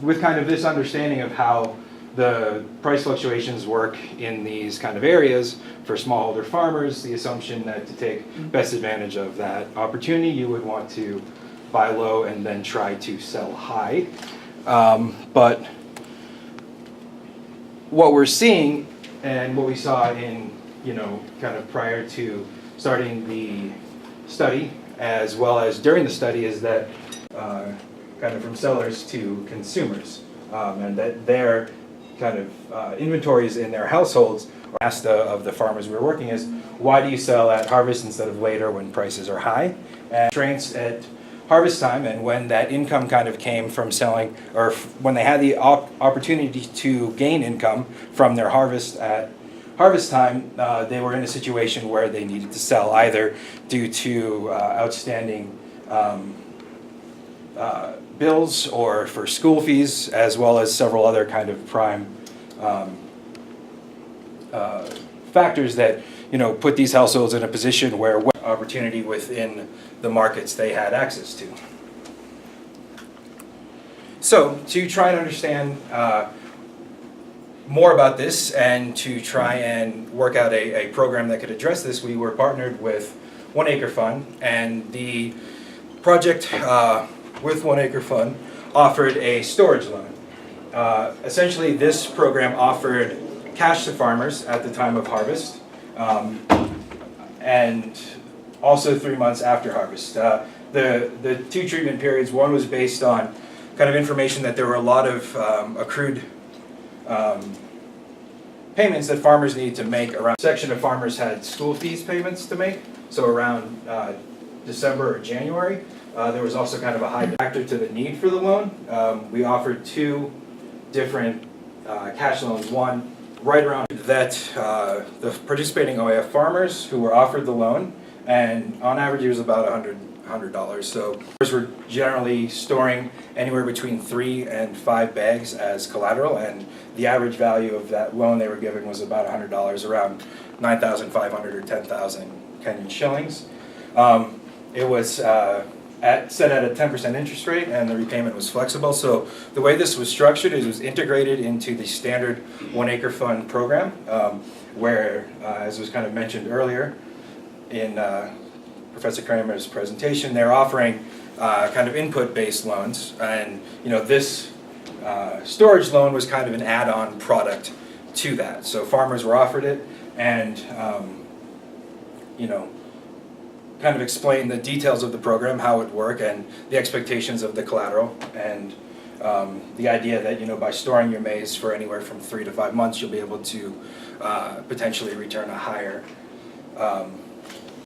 with kind of this understanding of how the price fluctuations work in these kind of areas for smallholder farmers, the assumption that to take best advantage of that opportunity, you would want to buy low and then try to sell high. But what we're seeing and what we saw in, kind of prior to starting the study, as well as during the study, is that kind of from sellers to consumers, and that their kind of inventories in their households. Asked of the farmers we were working is, why do you sell at harvest instead of later when prices are high? And constraints at harvest time, and when that income kind of came from selling, or when they had the opportunity to gain income from their harvest at harvest time, they were in a situation where they needed to sell, either due to outstanding bills or for school fees, as well as several other kind of prime factors that put these households in a position where opportunity within the markets they had access to. So to try and understand more about this and to try and work out a program that could address this, we were partnered with 1 Acre Fund, and the project with 1 Acre Fund offered a storage loan. Essentially, this program offered cash to farmers at the time of harvest, and also 3 months after harvest. The two treatment periods, one was based on kind of information that there were a lot of accrued payments that farmers needed to make. Around a section of farmers had school fees payments to make, so around December or January. There was also kind of a high factor to the need for the loan. We offered 2 different cash loans. One right around that the participating OAF farmers who were offered the loan, and on average it was about $100. So farmers were generally storing anywhere between 3 and 5 bags as collateral, and the average value of that loan they were giving was about $100, around 9,500 or 10,000 Kenyan shillings. It was set at a 10% interest rate, and the repayment was flexible. So the way this was structured is it was integrated into the standard 1 Acre Fund program, where, as was kind of mentioned earlier in Professor Kramer's presentation, they're offering kind of input-based loans, and this storage loan was kind of an add-on product to that. So farmers were offered it, and kind of explain the details of the program, how it would work, and the expectations of the collateral, and the idea that by storing your maize for anywhere from 3 to 5 months, you'll be able to potentially return a higher